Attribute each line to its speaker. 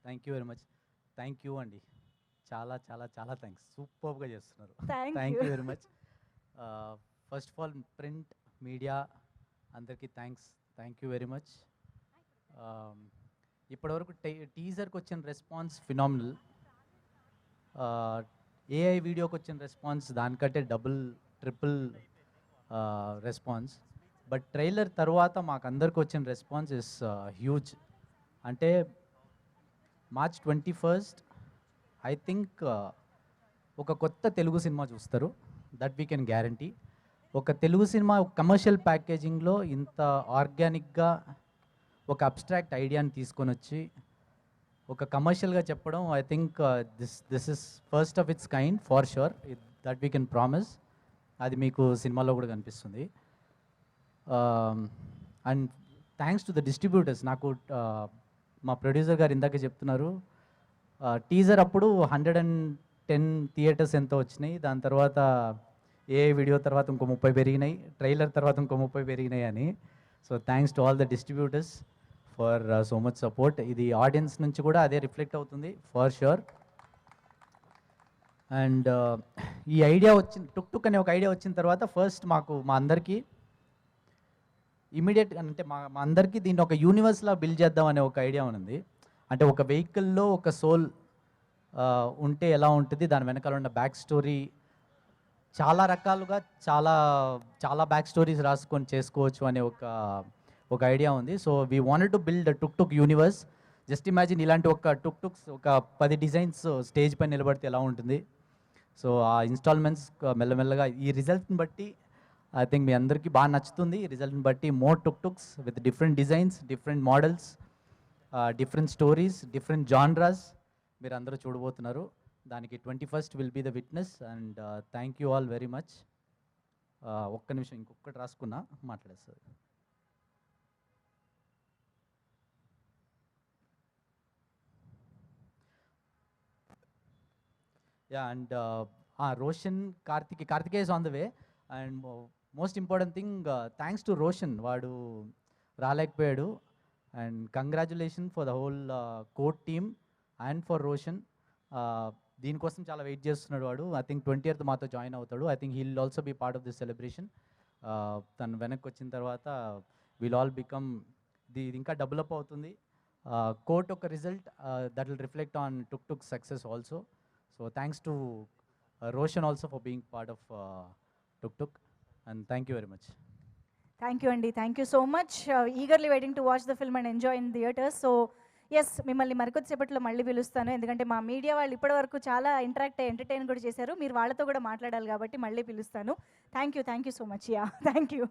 Speaker 1: Thank you very much. Thank you అండి. చాలా చాలా చాలా థ్యాంక్స్. సూపర్‌గా చేస్తున్నారు.
Speaker 2: Thank
Speaker 1: thank
Speaker 2: you.
Speaker 1: You very much. First of all print media అందరికీ thanks. Thank you very much. ఇప్పటివరకు టీజర్కి వచ్చిన రెస్పాన్స్ ఫినామినల్. ఏఐ వీడియోకి వచ్చిన రెస్పాన్స్ దానికంటే double triple response. But trailer తర్వాత మాకు అందరికి వచ్చిన రెస్పాన్స్ ఇస్ హ్యూజ్. అంటే మార్చ్ 21st ఐ థింక్ ఒక కొత్త తెలుగు సినిమా చూస్తారు. That we can guarantee. ఒక తెలుగు సినిమా కమర్షియల్ ప్యాకేజింగ్లో ఇంత ఆర్గానిక్గా ఒక అబ్స్ట్రాక్ట్ ఐడియాని తీసుకొని వచ్చి ఒక కమర్షియల్గా చెప్పడం, I think this is first of it's kind far sure. That we can promise. అది మీకు సినిమాలో కూడా కనిపిస్తుంది. And thanks to the distributors. నాకు మా ప్రొడ్యూసర్ గారు ఇందాక చెప్తున్నారు, టీజర్ అప్పుడు 110 థియేటర్స్ ఎంతో వచ్చినాయి, దాని తర్వాత ఏ వీడియో తర్వాత ఇంకో 30 పెరిగినాయి, ట్రైలర్ తర్వాత ఇంకో 30 పెరిగినాయి అని. So thanks to all the distributors for so much support. ఇది ఆడియన్స్ నుంచి కూడా అదే రిఫ్లెక్ట్ అవుతుంది ఫర్ షూర్. అండ్ ఈ ఐడియా వచ్చిన టుక్ అనే ఒక ఐడియా వచ్చిన తర్వాత ఫస్ట్ మా అందరికీ ఇమీడియట్ అంటే మా అందరికీ దీన్ని ఒక యూనివర్స్లా బిల్డ్ చేద్దాం అనే ఒక ఐడియా ఉంది. అంటే ఒక వెహికల్లో ఒక సోల్ ఉంటే ఎలా ఉంటుంది, దాని వెనకాల ఉన్న బ్యాక్ స్టోరీ చాలా రకాలుగా చాలా చాలా బ్యాక్ స్టోరీస్ రాసుకొని చేసుకోవచ్చు అనే ఒక ఐడియా ఉంది. So we wanted to build took universe. Just imagine ఇలాంటి ఒక టుక్స్ ఒక 10 డిజైన్స్ స్టేజ్ పైన నిలబడితే ఎలా ఉంటుంది. సో ఆ ఇన్స్టాల్మెంట్స్ మెల్లమెల్లగా ఈ రిజల్ట్ని బట్టి ఐ థింక్ మీ అందరికీ బాగా నచ్చుతుంది. ఈ రిజల్ట్ని బట్టి more Tuks with different designs, different models, different stories, different genres మీరు అందరూ చూడబోతున్నారు. దానికి 21st will be the witness. And thank you all very much. ఒక్క నిమిషం ఇంకొకటి రాసుకున్నా మాట్లాడేస్తారు. Yeah and Roshan Karthikeya is on the way. And most important thing, thanks to Roshan, వాడు రాలేకపోయాడు. And congratulation for the whole Court team and for Roshan. దీనికోసం చాలా wait చేస్తున్నాడు వాడు. ఐ థింక్ 20th మాతో జాయిన్ అవుతాడు. I think he'll also be part of this celebration. తను వెనక్కి వచ్చిన తర్వాత విల్ ఆల్ బికమ్ ఇది ఇంకా డెవలప్ అవుతుంది. కోర్ట్ ఒక result that will reflect on Tuk success also. So thanks to Roshan also for being part of Tuk. And thank you very much.
Speaker 2: Thank you అండి. Thank you so much. Eagerly waiting to watch the film and enjoy in theatres. So yes, మిమ్మల్ని మరికొద్దిసేపట్లో మళ్ళీ పిలుస్తాను. ఎందుకంటే మా media వాళ్ళు ఇప్పటివరకు చాలా ఎంటర్టైన్ కూడా చేశారు. మీరు వాళ్ళతో కూడా మాట్లాడాలి కాబట్టి మళ్ళీ పిలుస్తాను. Thank you so much. Yeah thank you.